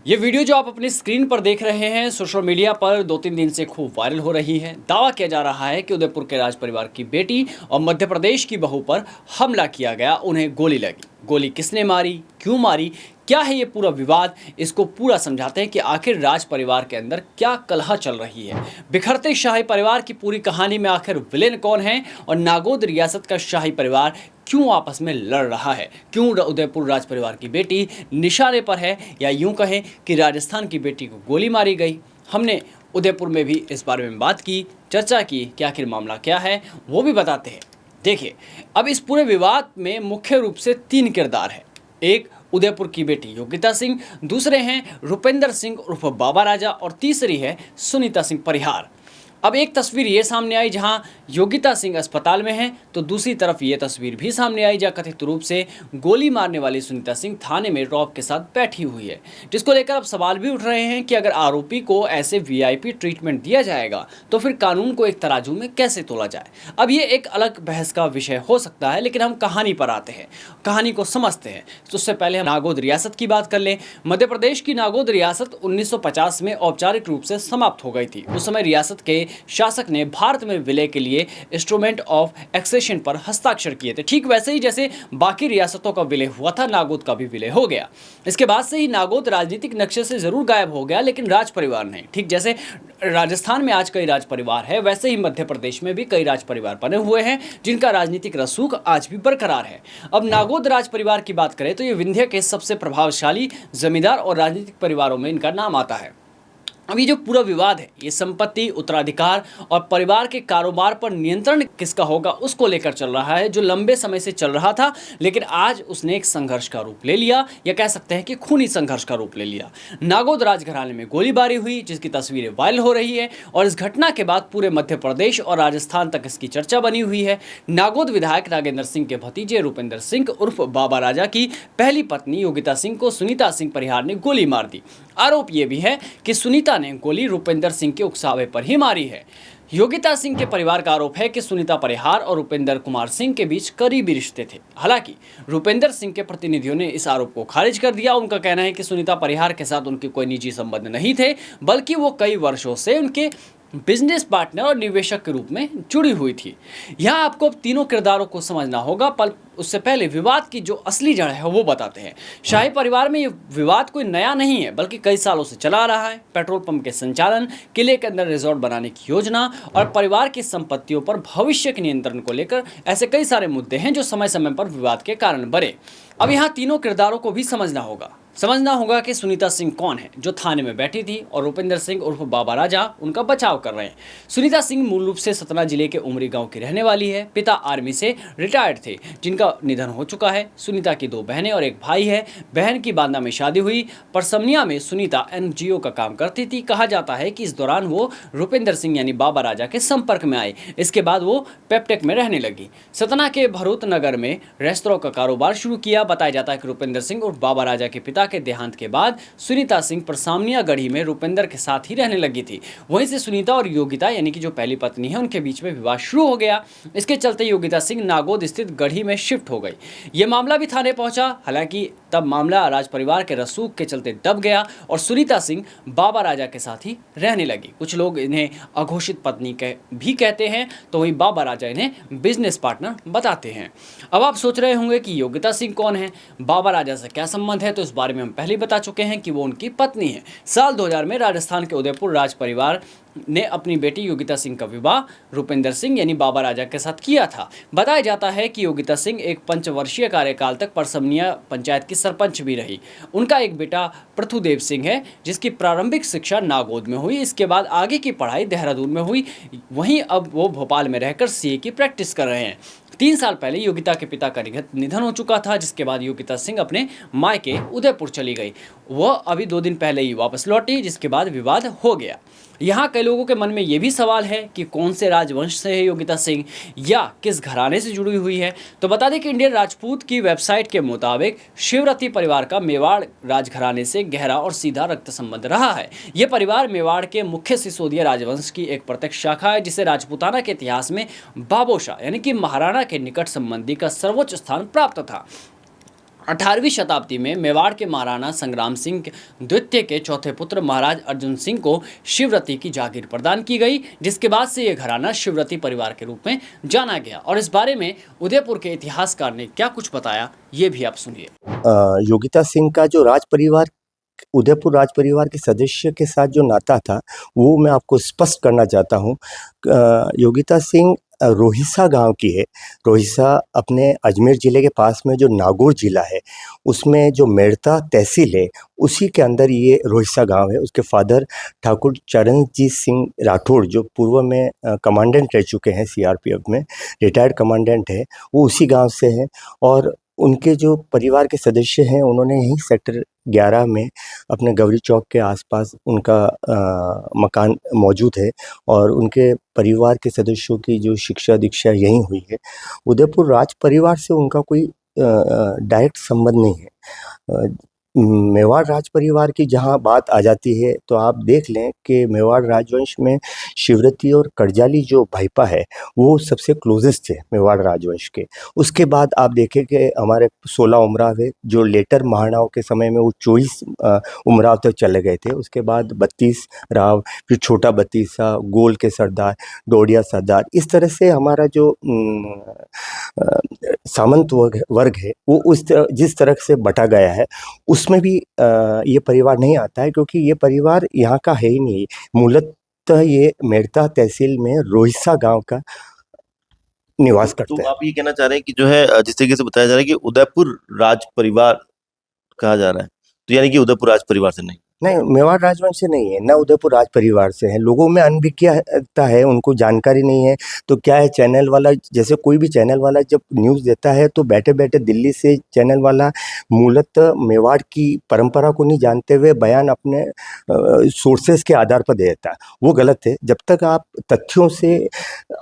ये वीडियो जो आप अपनी स्क्रीन पर देख रहे हैं सोशल मीडिया पर 2-3 दिन से खूब वायरल हो रही है। दावा किया जा रहा है कि उदयपुर के राज परिवार की बेटी और मध्य प्रदेश की बहू पर हमला किया गया, उन्हें गोली लगी। गोली किसने मारी, क्यों मारी, क्या है ये पूरा विवाद, इसको पूरा समझाते हैं कि आखिर राज परिवार के अंदर क्या कलह चल रही है। बिखरते शाही परिवार की पूरी कहानी में आखिर विलेन कौन है और नागौद रियासत का शाही परिवार क्यों आपस में लड़ रहा है, क्यों उदयपुर राज परिवार की बेटी निशाने पर है, या यूं कहें कि राजस्थान की बेटी को गोली मारी गई। हमने उदयपुर में भी इस बारे में बात की, चर्चा की कि आखिर मामला क्या है, वो भी बताते हैं। देखिए, अब इस पूरे विवाद में मुख्य रूप से 3 किरदार हैं। एक उदयपुर की बेटी योगिता सिंह, दूसरे हैं रुपेंद्र सिंह उर्फ बाबा राजा और तीसरी है सुनीता सिंह परिहार। अब एक तस्वीर ये सामने आई जहां योगिता सिंह अस्पताल में हैं, तो दूसरी तरफ ये तस्वीर भी सामने आई जहां कथित रूप से गोली मारने वाली सुनीता सिंह थाने में रौब के साथ बैठी हुई है, जिसको लेकर अब सवाल भी उठ रहे हैं कि अगर आरोपी को ऐसे वीआईपी ट्रीटमेंट दिया जाएगा तो फिर कानून को एक तराजू में कैसे तोला जाए। अब ये एक अलग बहस का विषय हो सकता है, लेकिन हम कहानी पर आते हैं, कहानी को समझते हैं। तो उससे पहले हम नागौद रियासत की बात कर लें। मध्य प्रदेश की नागौद रियासत 1950 में औपचारिक रूप से समाप्त हो गई थी। उस समय रियासत के शासक ने भारत में विलय के लिए इंस्ट्रूमेंट ऑफ एक्सेशन पर हस्ताक्षर किए थे। ठीक वैसे ही जैसे बाकी रियासतों का विलय हुआ था, नागौद का भी विलय हो गया। इसके बाद से ही नागौद राजनीतिक नक्शे से जरूर गायब हो गया, लेकिन राज परिवार नहीं। ठीक जैसे राजस्थान में आज कई राज परिवार है, वैसे ही मध्य प्रदेश में भी कई राज परिवार बने हुए हैं जिनका राजनीतिक रसूख आज भी बरकरार है। अब नागौद राज परिवार की बात करें तो ये विंध्य के सबसे प्रभावशाली जमींदार और राजनीतिक परिवारों में इनका नाम आता है। अब ये जो पूरा विवाद है, ये संपत्ति, उत्तराधिकार और परिवार के कारोबार पर नियंत्रण किसका होगा उसको लेकर चल रहा है, जो लंबे समय से चल रहा था, लेकिन आज उसने एक संघर्ष का रूप ले लिया, या कह सकते हैं कि खूनी संघर्ष का रूप ले लिया। नागौद राजघराने में गोलीबारी हुई, जिसकी तस्वीरें वायरल हो रही है, और इस घटना के बाद पूरे मध्य प्रदेश और राजस्थान तक इसकी चर्चा बनी हुई है। नागौद विधायक नागेंद्र सिंह के भतीजे रुपेंद्र सिंह उर्फ बाबा राजा की पहली पत्नी योगिता सिंह को सुनीता सिंह परिहार ने गोली मार दी। आरोप यह भी है कि सुनीता ने गोली रुपेंद्र सिंह के उकसावे पर ही मारी है। योगिता सिंह के परिवार का आरोप है कि सुनीता परिहार और रुपेंद्र कुमार सिंह के बीच करीबी रिश्ते थे। हालांकि रुपेंद्र सिंह के प्रतिनिधियों ने इस आरोप को खारिज कर दिया। उनका कहना है कि सुनीता परिहार के साथ उनके कोई निजी संबंध नहीं थे, बल्कि वो कई वर्षों से उनके बिजनेस पार्टनर और निवेशक के रूप में जुड़ी हुई थी। यहाँ आपको अब तीनों किरदारों को समझना होगा, पर उससे पहले विवाद की जो असली जड़ है वो बताते हैं। शाही परिवार में ये विवाद कोई नया नहीं है, बल्कि कई सालों से चला आ रहा है। पेट्रोल पंप के संचालन, किले के अंदर रिजॉर्ट बनाने की योजना और परिवार की संपत्तियों पर भविष्य के नियंत्रण को लेकर ऐसे कई सारे मुद्दे हैं जो समय समय पर विवाद के कारण बने। अब यहाँ तीनों किरदारों को भी समझना होगा कि सुनीता सिंह कौन है, जो थाने में बैठी थी, और रुपेंद्र सिंह उर्फ बाबा राजा उनका बचाव कर रहे हैं। सुनीता सिंह मूल रूप से सतना जिले के उमरी गांव की रहने वाली है। पिता आर्मी से रिटायर्ड थे, जिनका निधन हो चुका है। सुनीता की 2 बहनें और एक भाई है। बहन की बांदा में शादी हुई। परसमनिया में सुनीता एनजीओ का काम करती थी। कहा जाता है कि इस दौरान वो रुपेंद्र सिंह यानी बाबा राजा के संपर्क में आई। इसके बाद वो पेपटेक में रहने लगी। सतना के भरूत नगर में रेस्तरां का कारोबार शुरू किया। बताया जाता है कि रुपेंद्र सिंह और बाबा राजा के पिता के देहांत के बाद सुनीता सिंह परसामनिया गढ़ी में रुपेंद्र के साथ ही रहने लगी थी। वहीं से सुनीता और योगिता यानी कि जो पहली पत्नी है, उनके बीच में विवाद शुरू हो गया। इसके चलते योगिता सिंह नागौद स्थित गढ़ी में शिफ्ट हो गई। यह मामला भी थाने पहुंचा। हालांकि तब मामला राज परिवार के रसूख के चलते दब गया और सुनीता सिंह बाबा राजा के साथ ही रहने लगी। कुछ लोग इन्हें अघोषित पत्नी भी कहते हैं, तो वहीं बाबा राजा इन्हें बिजनेस पार्टनर बताते हैं। अब आप सोच रहे होंगे कि योगिता सिंह कौन है, बाबा राजा से क्या संबंध है, तो इस बारे में हम पहले बता चुके हैं कि वो उनकी पत्नी है। साल 2000 में राजस्थान के उदयपुर राज परिवार ने अपनी बेटी योगिता सिंह का विवाह रुपेंद्र सिंह यानी बाबा राजा के साथ किया था। बताया जाता है कि योगिता सिंह एक 5 वर्षीय कार्यकाल तक परसमनिया पंचायत की सरपंच भी रही। उनका एक बेटा पृथुदेव सिंह है, जिसकी प्रारंभिक शिक्षा नागौद में हुई। इसके बाद आगे की पढ़ाई देहरादून में हुई। वहीं अब वो भोपाल में रहकर सीए की प्रैक्टिस कर रहे हैं। 3 साल पहले योगिता के पिता का निधन हो चुका था, जिसके बाद योगिता सिंह अपने मायके उदयपुर चली गई। वह अभी 2 दिन पहले ही वापस लौटी, जिसके बाद विवाद हो गया। यहाँ कई लोगों के मन में ये भी सवाल है कि कौन से राजवंश से है योगिता सिंह, या किस घराने से जुड़ी हुई है। तो बता दें कि इंडियन राजपूत की वेबसाइट के मुताबिक शिवरती परिवार का मेवाड़ राजघराने से गहरा और सीधा रक्त संबंध रहा है। यह परिवार मेवाड़ के मुख्य सिसोदिया राजवंश की एक प्रत्यक्ष शाखा है, जिसे राजपूताना के इतिहास में बाबोशा यानी कि महाराणा के निकट संबंधी का सर्वोच्च स्थान प्राप्त था। 18वीं शताब्दी में मेवाड़ के महाराणा संग्राम सिंह द्वितीय के चौथे पुत्र महाराज अर्जुन सिंह को शिवरती की जागीर प्रदान की गई, जिसके बाद से यह घराना शिवरती परिवार के रूप में जाना गया। और इस बारे में उदयपुर के इतिहासकार ने क्या कुछ बताया, ये भी आप सुनिए। योगिता सिंह का जो राज परिवार, उदयपुर राज परिवार के सदस्य के साथ जो नाता था, वो मैं आपको स्पष्ट करना चाहता हूँ। योगिता सिंह रोहिसा गांव की है। रोहिसा अपने अजमेर ज़िले के पास में जो नागौर ज़िला है, उसमें जो मेड़ता तहसील है, उसी के अंदर ये रोहिसा गांव है। उसके फादर ठाकुर चरणजीत सिंह राठौड़, जो पूर्व में कमांडेंट रह चुके हैं सीआरपीएफ में, रिटायर्ड कमांडेंट है, वो उसी गांव से हैं। और उनके जो परिवार के सदस्य हैं, उन्होंने यहीं सेक्टर 11 में अपने गौरी चौक के आसपास उनका मकान मौजूद है और उनके परिवार के सदस्यों की जो शिक्षा दीक्षा यहीं हुई है। उदयपुर राज परिवार से उनका कोई डायरेक्ट संबंध नहीं है। मेवाड़ राज परिवार की जहाँ बात आ जाती है, तो आप देख लें कि मेवाड़ राजवंश में शिवरती और करजाली जो भाईपा है, वो सबसे क्लोजेस्ट थे मेवाड़ राजवंश के। उसके बाद आप देखें कि हमारे 16 उमराव है, जो लेटर महाराणाओं के समय में वो 24 उमराव तक चले गए थे। उसके बाद 32 राव, फिर छोटा बत्तीसा, गोल के सरदार, डोडिया सरदार, इस तरह से हमारा जो सामंत वर्ग है, वो उस तरह जिस तरह से बटा गया है, उसमें भी ये परिवार नहीं आता है, क्योंकि ये परिवार यहाँ का है ही नहीं। मूलतः ये मेड़ता तहसील में रोहिसा गांव का निवास करते हैं। तो आप ये कहना चाह रहे हैं कि जो है, जिस तरीके से बताया जा रहा है कि उदयपुर राज परिवार कहा जा रहा है, तो यानी कि उदयपुर राज परिवार से नहीं? नहीं, मेवाड़ राजवंश से नहीं है, न उदयपुर राज परिवार से है। लोगों में अनभिज्ञता है, उनको जानकारी नहीं है। तो क्या है, चैनल वाला, जैसे कोई भी चैनल वाला जब न्यूज़ देता है, तो बैठे बैठे दिल्ली से चैनल वाला मूलतः मेवाड़ की परंपरा को नहीं जानते हुए बयान अपने सोर्सेज के आधार पर दे देता है। वो गलत है। जब तक आप तथ्यों से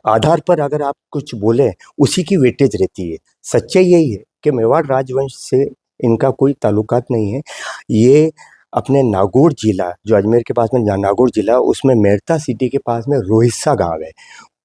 आधार पर अगर आप कुछ बोलें, उसी की वेटेज रहती है। सच्चाई यही है कि मेवाड़ राजवंश से इनका कोई ताल्लुकात नहीं है। ये अपने नागौर जिला, जो अजमेर के पास में नागौर जिला, उसमें मेड़ता सिटी के पास में रोहिसा गांव है,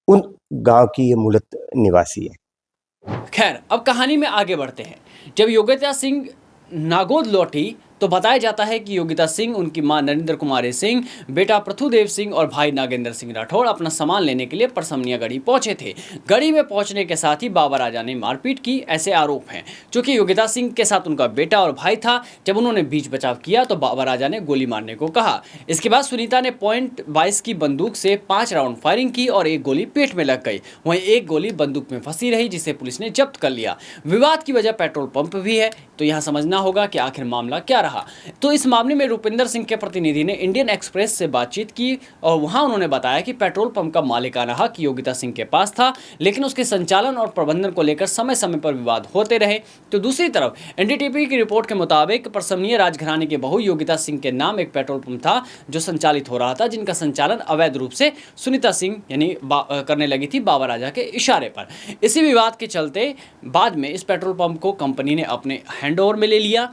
उन गांव की ये मूलत निवासी है। खैर, अब कहानी में आगे बढ़ते हैं। जब योगिता सिंह नागौर लौटी तो बताया जाता है कि योगिता सिंह, उनकी मां नरेंद्र कुमारी सिंह, बेटा पृथुदेव सिंह और भाई नागेंद्र सिंह राठौड़ अपना सामान लेने के लिए परसमनिया गढ़ी पहुंचे थे। गढ़ी में पहुंचने के साथ ही बाबा राजा ने मारपीट की, ऐसे आरोप हैं। चूंकि योगिता सिंह के साथ उनका बेटा और भाई था, जब उन्होंने बीच बचाव किया तो बाबा राजा ने गोली मारने को कहा। इसके बाद सुनीता ने .22 की बंदूक से 5 राउंड फायरिंग की और एक गोली पेट में लग गई। वहीं एक गोली बंदूक में फंसी रही, जिसे पुलिस ने जब्त कर लिया। विवाद की वजह पेट्रोल पंप भी है, तो यहाँ समझना होगा कि आखिर मामला क्या रहा। तो इस मामले में रुपिंदर सिंह के प्रतिनिधि ने इंडियन एक्सप्रेस से बातचीत की और वहां उन्होंने बताया कि पेट्रोल पंप का मालिकाना हक योगिता सिंह के पास था, लेकिन उसके संचालन और प्रबंधन को लेकर समय समय पर विवाद होते रहे। तो दूसरी तरफ एनडीटीवी की रिपोर्ट के मुताबिक परसमनिया राजघराने की बहू योगिता सिंह के नाम एक पेट्रोल पंप था जो संचालित हो रहा था, जिनका संचालन अवैध रूप से सुनीता सिंह यानी करने लगी थी बाबा राजा के इशारे पर। इसी विवाद के चलते बाद में इस पेट्रोल पंप को कंपनी ने अपने हैंडओवर में ले लिया।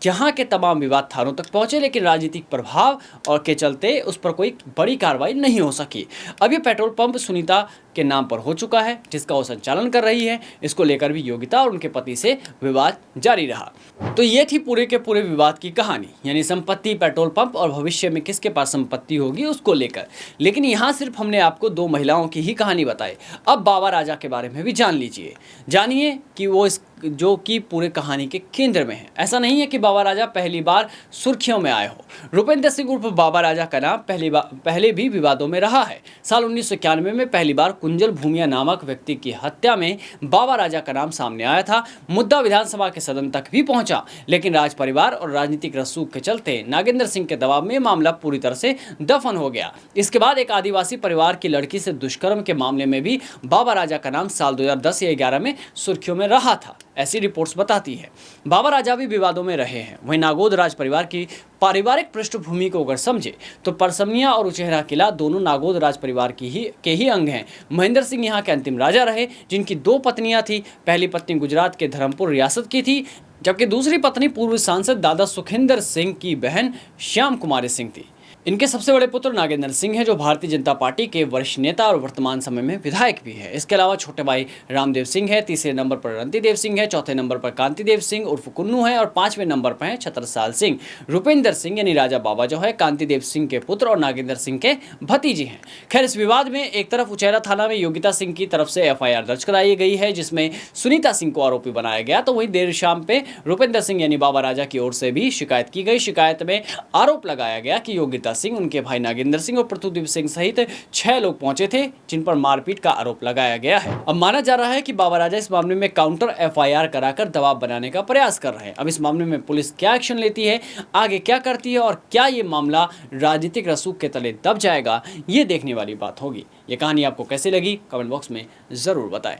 यहाँ के तमाम विवाद थानों तक पहुंचे, लेकिन राजनीतिक प्रभाव और के चलते उस पर कोई बड़ी कार्रवाई नहीं हो सकी। अब ये पेट्रोल पंप सुनीता के नाम पर हो चुका है, जिसका वो संचालन कर रही है। इसको लेकर भी योगिता और उनके पति से विवाद जारी रहा। तो ये थी पूरे के पूरे विवाद की कहानी, यानी संपत्ति, पेट्रोल पंप और भविष्य में किसके पास संपत्ति होगी उसको लेकर। लेकिन यहाँ सिर्फ हमने आपको 2 महिलाओं की ही कहानी बताई। अब बाबा राजा के बारे में भी जान लीजिए, जानिए कि वो इस जो कि पूरे कहानी के केंद्र में है। ऐसा नहीं है कि बाबा राजा पहली बार सुर्खियों में आए हो। रुपिंदर सिंह उर्फ बाबा राजा का नाम पहले भी विवादों में रहा है। साल 1991 में पहली बार कुंजल भूमिया नामक व्यक्ति की हत्या में बाबा राजा का नाम सामने आया था। मुद्दा विधानसभा के सदन तक भी पहुंचा, लेकिन राज परिवार और राजनीतिक रसूख के चलते नागेंद्र सिंह के दबाव में मामला पूरी तरह से दफन हो गया। इसके बाद एक आदिवासी परिवार की लड़की से दुष्कर्म के मामले में भी बाबा राजा का नाम साल 2010 या 11 में सुर्खियों में रहा था, ऐसी रिपोर्ट्स बताती है। बाबा राजा भी विवादों में रहे हैं। वहीं नागौर राज परिवार की पारिवारिक पृष्ठभूमि को अगर समझे तो परसमनिया और उचेहरा किला दोनों नागौर राज परिवार के ही अंग हैं। महेंद्र सिंह यहाँ के अंतिम राजा रहे, जिनकी 2 पत्नियां थी। पहली पत्नी गुजरात के धर्मपुर रियासत की थी, जबकि दूसरी पत्नी पूर्व सांसद दादा सुखिंदर सिंह की बहन श्याम कुमारी सिंह थी। इनके सबसे बड़े पुत्र नागेंद्र सिंह हैं, जो भारतीय जनता पार्टी के वरिष्ठ नेता और वर्तमान समय में विधायक भी है। इसके अलावा छोटे भाई रामदेव सिंह है, तीसरे नंबर पर रंतीदेव सिंह है, चौथे नंबर पर कांतिदेव सिंह उर्फ कुन्नू है और पांचवें नंबर पर है छत्रसाल सिंह। रुपेंद्र सिंह यानी राजा बाबा जो है कांतिदेव सिंह के पुत्र और नागेंद्र सिंह के भतीजी हैं। खैर, इस विवाद में एक तरफ उचेरा थाना में योगिता सिंह की तरफ से FIR दर्ज कराई गई है, जिसमें सुनीता सिंह को आरोपी बनाया गया, तो वहीं देर शाम पे रुपेंद्र सिंह यानी बाबा राजा की ओर से भी शिकायत की गई। शिकायत में आरोप लगाया गया कि योगिता सिंह, उनके भाई नागेंद्र सिंह और पृथ्वीदीप सिंह सहित 6 लोग पहुंचे थे, जिन पर मारपीट का आरोप लगाया गया है। अब माना जा रहा है कि बाबा राजा इस मामले में काउंटर FIR कराकर दबाव बनाने का प्रयास कर रहे हैं। अब इस मामले में पुलिस क्या एक्शन लेती है, आगे क्या करती है और क्या ये मामला राजनीतिक रसूख के तले दब जाएगा, ये देखने वाली बात होगी। ये कहानी आपको कैसी लगी, कमेंट बॉक्स में जरूर बताएं।